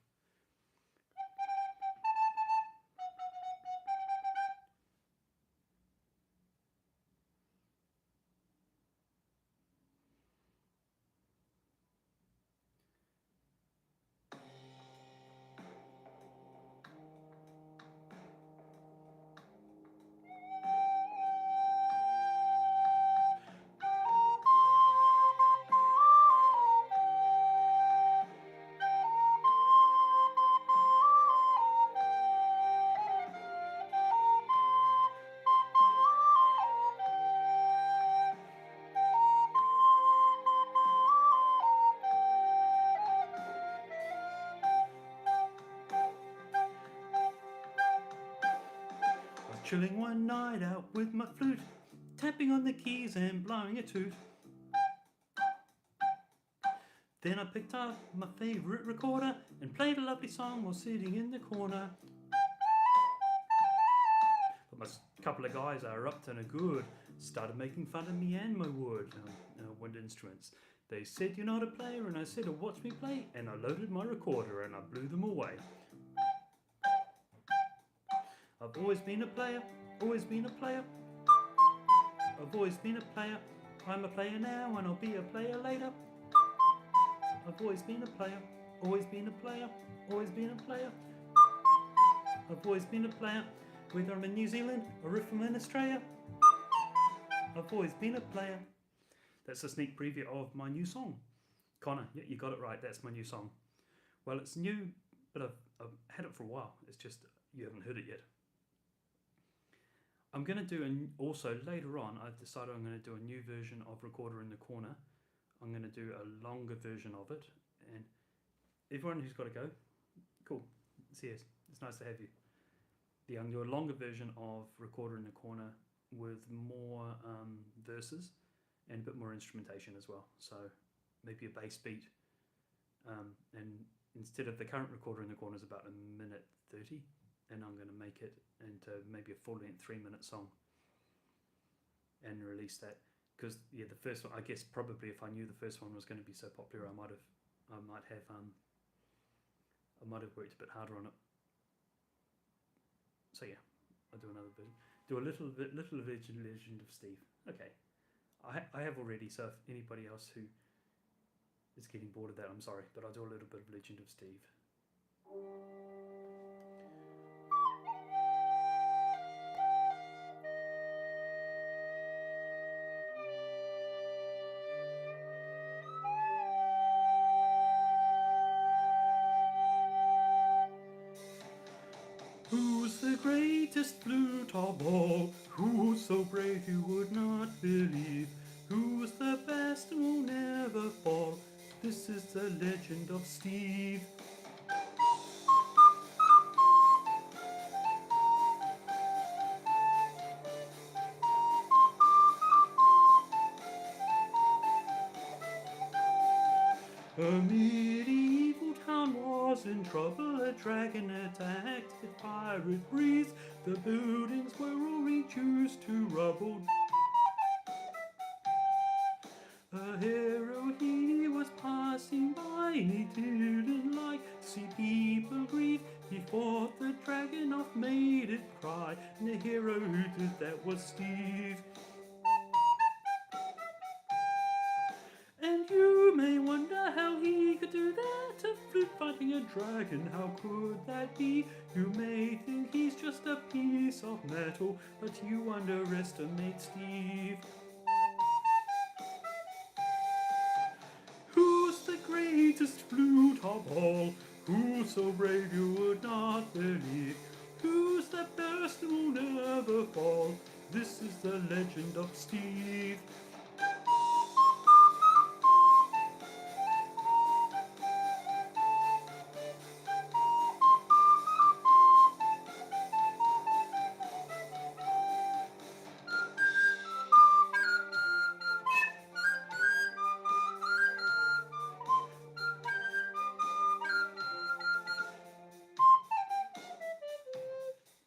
Chilling one night out with my flute, tapping on the keys and blowing a toot. Then I picked up my favourite recorder and played a lovely song while sitting in the corner. But my couple of guys are up to no good, started making fun of me and my wind instruments. They said, "You're not a player," and I said, "Oh, watch me play," and I loaded my recorder and I blew them away. I've always been a player, always been a player. I've always been a player. I'm a player now and I'll be a player later. I've always been a player, always been a player, always been a player. I've always been a player, whether I'm in New Zealand or if I'm in Australia. I've always been a player. That's a sneak preview of my new song. Connor, yeah, you got it right, that's my new song. Well, it's new, but I've had it for a while. It's just you haven't heard it yet. I'm going to do, also later on, I've decided I'm going to do a new version of Recorder in the Corner. I'm going to do a longer version of it. And everyone who's got to go, cool, it's here. It's nice to have you. I'm going to do a longer version of Recorder in the Corner with more verses and a bit more instrumentation as well. So maybe a bass beat. And instead of the current Recorder in the Corner is about 1:30. And I'm going to make it into maybe a full-length 3-minute song and release that. Because yeah, the first one, I guess probably if I knew the first one was going to be so popular, I might have worked a bit harder on it. So yeah, I'll do another version. Do a little Legend of Steve. Okay, I have already. So if anybody else who is getting bored of that, I'm sorry, but I'll do a little bit of Legend of Steve. Who's the greatest flute of all? Who's so brave you would not believe? Who's the best and will never fall? This is the Legend of Steve. A medieval town was in trouble, a dragon attacked with pirate breeze. The buildings were all reduced to rubble. A hero he was passing by, and he didn't like see people grieve. He fought the dragon off, made it cry, and the hero who did that was Steve. fighting a dragon, how could that be? You may think he's just a piece of metal, but you underestimate Steve. Who's the greatest flute of all? Who's so brave you would not believe? Who's the best who will never fall? This is the legend of Steve.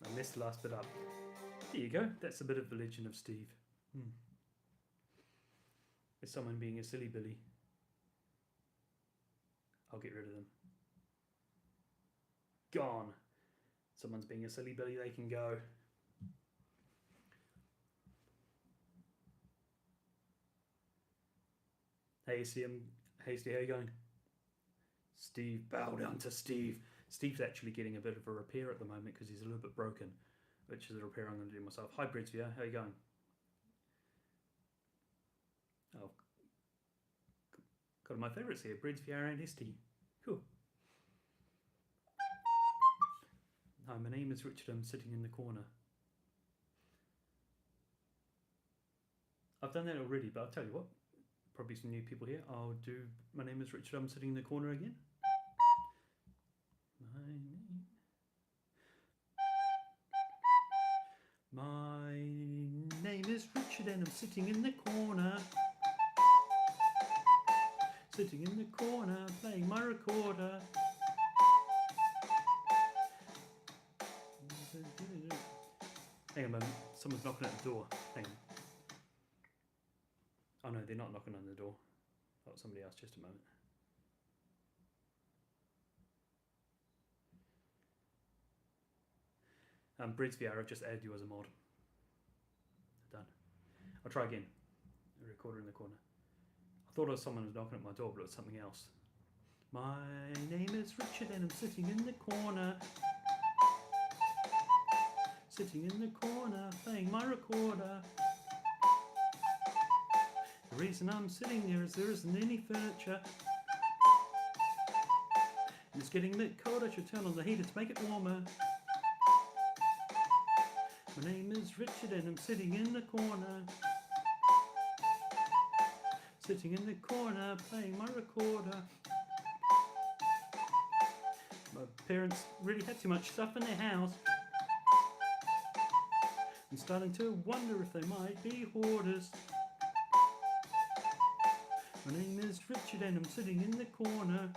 I messed the last bit up. There you go. That's a bit of the legend of Steve. Is someone being a silly Billy? I'll get rid of them. Gone. Someone's being a silly Billy, they can go. Hey, Hasty, how you going? Steve, bow down to Steve. Steve's actually getting a bit of a repair at the moment because he's a little bit broken, which is a repair I'm going to do myself. Hi, Bredsvia, how you going? Oh, got my favourites here, Bredsvia and Hasty. Cool. Hi, my name is Richard. I'm sitting in the corner. I've done that already, but I'll tell you what. Probably some new people here. I'll do my name is Richard. I'm sitting in the corner again. My name is Richard and I'm sitting in the corner. Sitting in the corner, playing my recorder. Hang on a moment, someone's knocking at the door. Hang on. Oh no, they're not knocking on the door. Oh, somebody else, just a moment. Bredsvia, I've just added you as a mod. Done. I'll try again. A recorder in the corner. I thought it was someone was knocking at my door, but it was something else. My name is Richard and I'm sitting in the corner. Sitting in the corner, playing my recorder. The reason I'm sitting here is there isn't any furniture. It's getting a bit cold, I should turn on the heater to make it warmer. My name is Richard and I'm sitting in the corner. Sitting in the corner, playing my recorder. My parents really had too much stuff in their house. I'm starting to wonder if they might be hoarders. My name is Richard and I'm sitting in the corner.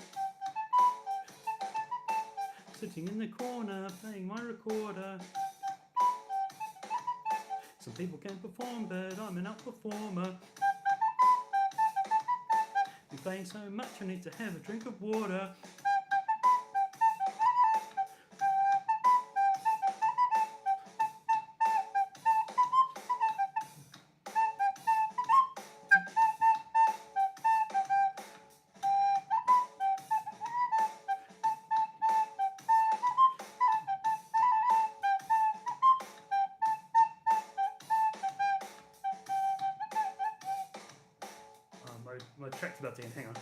Sitting in the corner, playing my recorder. Some people can perform, but I'm an outperformer. I'm playing so much I need to have a drink of water. My track's about to end, hang on.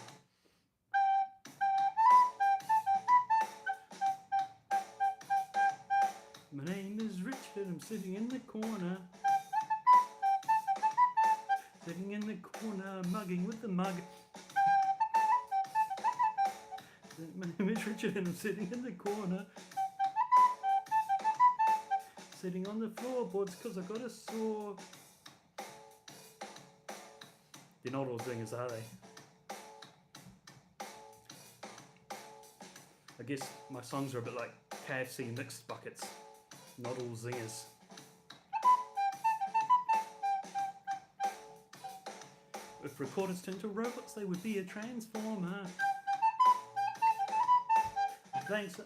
My name is Richard, I'm sitting in the corner. Sitting in the corner, mugging with the mug. My name is Richard and I'm sitting in the corner. Sitting on the floorboards because I've got a sore. They're not all zingers, are they? I guess my songs are a bit like KFC mixed buckets, not all zingers. If recorders turned to robots, they would be a transformer. Thanks,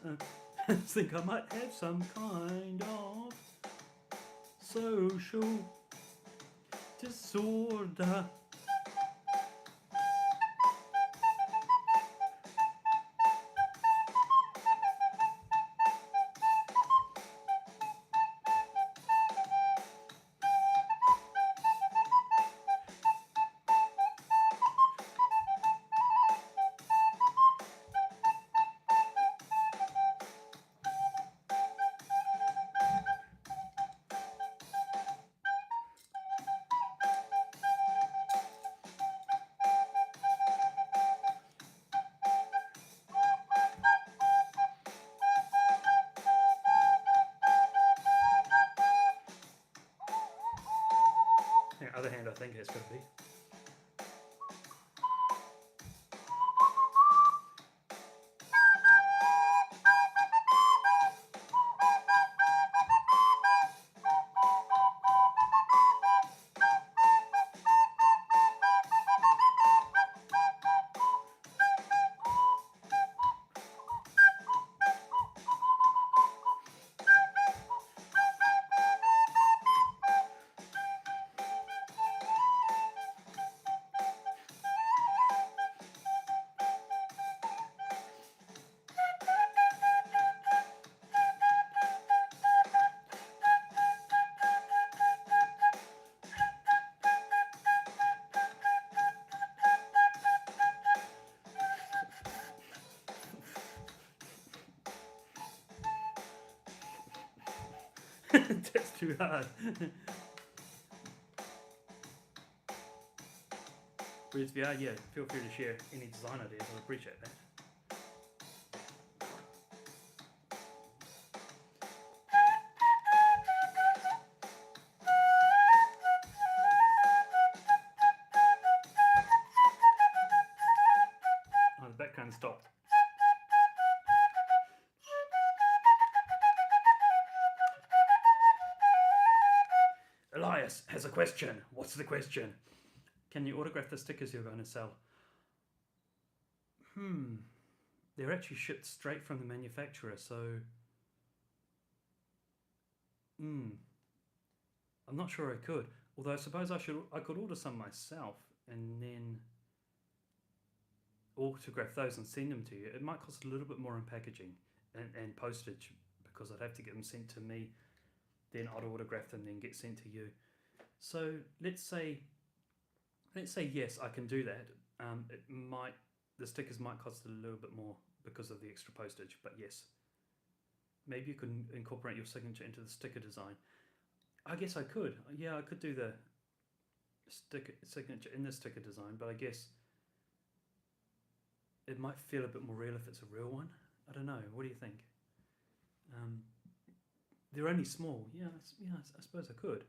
I think I might have some kind of social disorder. other hand, I think it's got to be. That's too hard. Whereas VR, yeah, feel free to share any design ideas. I'd appreciate that. Oh, the background stopped. Elias has a question. What's the question? Can you autograph the stickers you're going to sell? They're actually shipped straight from the manufacturer, so I'm not sure I could. Although I suppose I could order some myself and then autograph those and send them to you. It might cost a little bit more in packaging and postage because I'd have to get them sent to me. Then I'd autograph them, then get sent to you. So let's say yes, I can do that. The stickers might cost a little bit more because of the extra postage, but yes, maybe you can incorporate your signature into the sticker design. I guess I could. Yeah, I could do the signature in the sticker design, but I guess it might feel a bit more real if it's a real one. I don't know. What do you think? They're only small. Yeah, I suppose I could.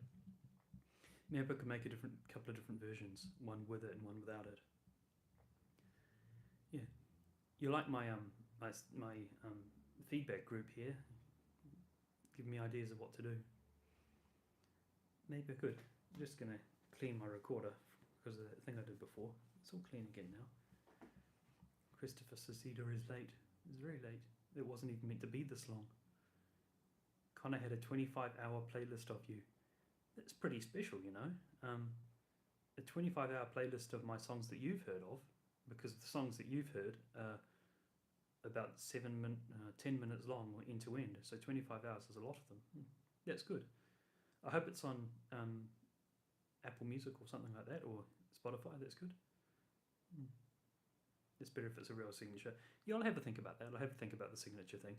Maybe I could make a couple of different versions, one with it and one without it. Yeah, you like my my feedback group here? Give me ideas of what to do. Maybe I could. I'm just gonna clean my recorder because of the thing I did before. It's all clean again now. Christopher Ciceda is late. It's very late. It wasn't even meant to be this long. Connor had a 25-hour playlist of you. That's pretty special, you know. A 25-hour playlist of my songs that you've heard of, because the songs that you've heard are about 10 minutes long or end to end. So 25 hours is a lot of them. That's good. I hope it's on Apple Music or something like that, or Spotify. That's good. It's better if it's a real signature. Yeah, I'll have a think about that. I'll have a think about the signature thing.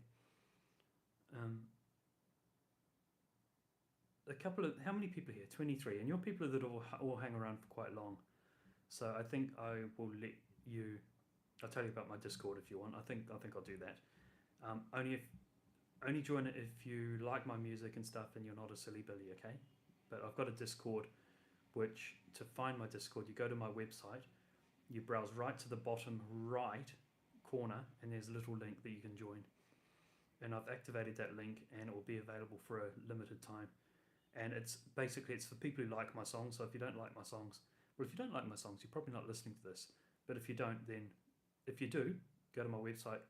How many people here? 23, and you're people that all hang around for quite long. So I think I will let you. I'll tell you about my Discord if you want. I think I'll do that. Only join it if you like my music and stuff, and you're not a silly billy, okay? But I've got a Discord, which to find my Discord, you go to my website, you browse right to the bottom right corner, and there's a little link that you can join. And I've activated that link, and it will be available for a limited time. And it's for people who like my songs. So if you don't like my songs, you're probably not listening to this. But if you don't, then if you do, go to my website,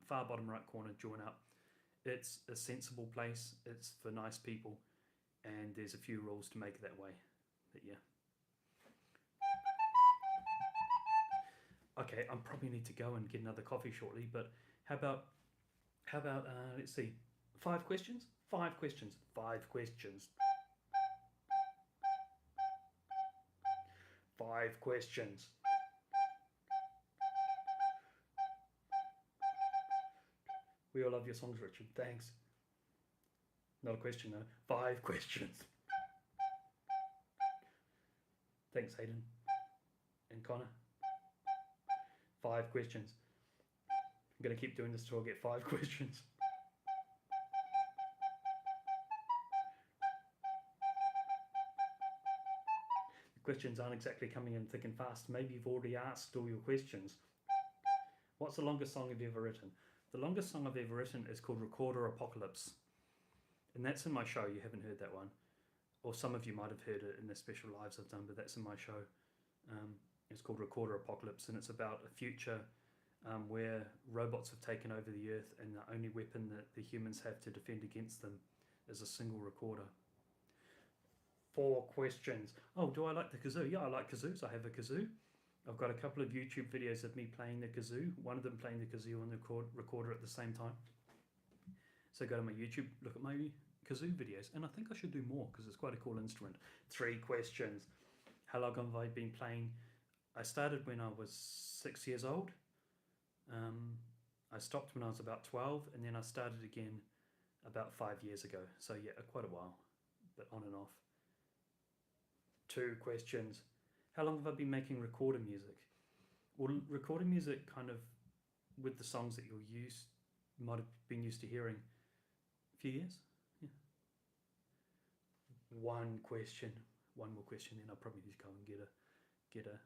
far bottom right corner, join up. It's a sensible place. It's for nice people, and there's a few rules to make it that way. But yeah. Okay, I probably need to go and get another coffee shortly. But how about let's see, 5 questions. 5 questions. 5 questions. 5 questions. We all love your songs, Richard. Thanks. Not a question though. 5 questions. Thanks, Hayden and Connor. 5 questions. I'm going to keep doing this till I get 5 questions. The questions aren't exactly coming in thick and fast. Maybe you've already asked all your questions. What's the longest song you've ever written? The longest song I've ever written is called Recorder Apocalypse. And that's in my show. You haven't heard that one. Or some of you might have heard it in the special lives I've done, but that's in my show. It's called Recorder Apocalypse, and it's about a future where robots have taken over the earth, and the only weapon that the humans have to defend against them is a single recorder. 4 questions. Oh, do I like the kazoo? Yeah, I like kazoos. I have a kazoo. I've got a couple of YouTube videos of me playing the kazoo, one of them playing the kazoo and the recorder at the same time. So go to my YouTube, look at my kazoo videos, and I think I should do more because it's quite a cool instrument. 3 questions. How long have I been playing? I started when I was 6 years old. I stopped when I was about 12, and then I started again about 5 years ago. So yeah, quite a while, but on and off. 2 questions. How long have I been making recorder music? Well, recorder music kind of, with the songs that you might have been used to hearing, a few years? Yeah. 1 question. One more question, then I'll probably just go and get a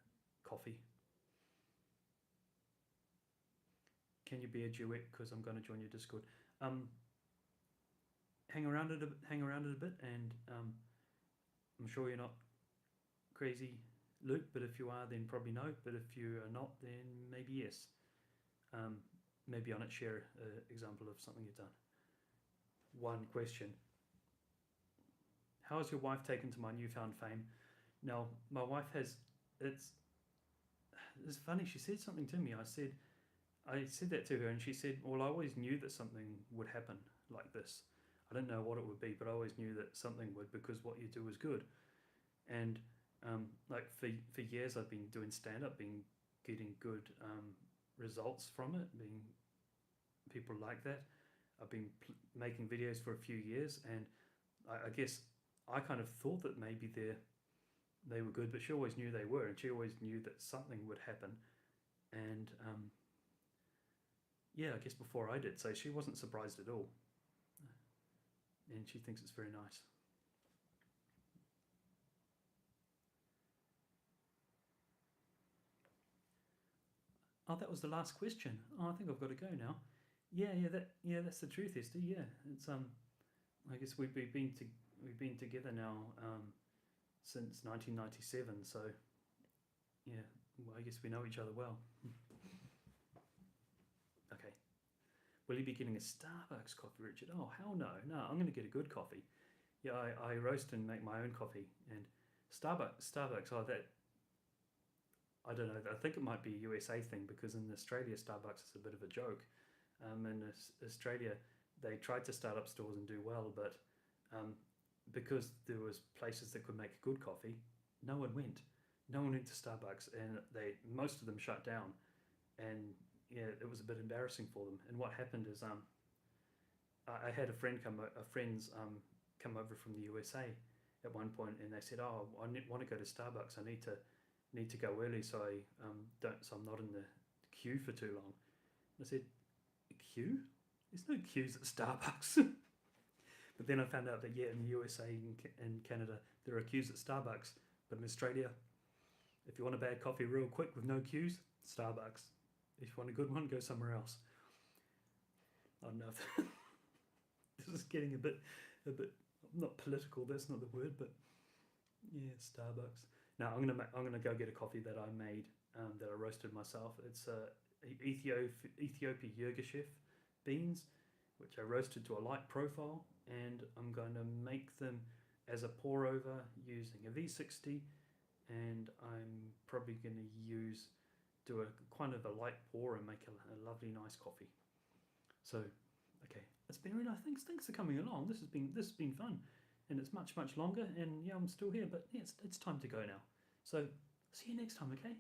coffee. Can you be a duet? Because I'm going to join your Discord. Hang around it a bit, and I'm sure you're not crazy, Luke, but if you are, then probably no. But if you are not, then maybe yes. Maybe on it share an example of something you've done. 1 question. How has your wife taken to my newfound fame? Now, my wife has, it's funny, she said something to me. I said that to her, and she said, well, I always knew that something would happen like this. I didn't know what it would be, but I always knew that something would, because what you do is good. And like for years I've been doing stand-up, getting good results from it, people like that. I've been making videos for a few years, and I guess I kind of thought that maybe they were good, but she always knew they were, and she always knew that something would happen. And yeah, I guess before I did, so she wasn't surprised at all, and she thinks it's very nice. Oh, that was the last question. Oh, I think I've got to go now. Yeah, that's the truth, Esther. Yeah, it's I guess we've been together now since 1997. So yeah, well, I guess we know each other well. Okay. Will you be getting a Starbucks coffee, Richard? Oh, hell no. No, I'm going to get a good coffee. Yeah, I roast and make my own coffee. And Starbucks, oh, that, I don't know, I think it might be a USA thing, because in Australia, Starbucks is a bit of a joke. In Australia, they tried to start up stores and do well, but because there was places that could make a good coffee, no one went. No one went to Starbucks, and most of them shut down. And yeah, it was a bit embarrassing for them. And what happened is I had friends come over from the USA at one point, and they said, "Oh, I want to go to Starbucks. I need to go early, so I'm not in the queue for too long." I said, "A queue? There's no queues at Starbucks." But then I found out that yeah, in the USA and Canada there are queues at Starbucks, but in Australia, if you want a bad coffee real quick with no queues, Starbucks. If you want a good one, go somewhere else. I don't know if this is getting a bit not political. That's not the word, but yeah, Starbucks. Now I'm gonna go get a coffee that I made, that I roasted myself. It's Ethiopia Yirgacheffe beans, which I roasted to a light profile, and I'm going to make them as a pour over using a V60, and I'm probably going to do a kind of a light pour and make a lovely nice coffee. So okay, it's been really nice. Thanks for coming along. This has been fun, and it's much longer, and yeah, I'm still here, but yeah, it's time to go now. So see you next time, okay?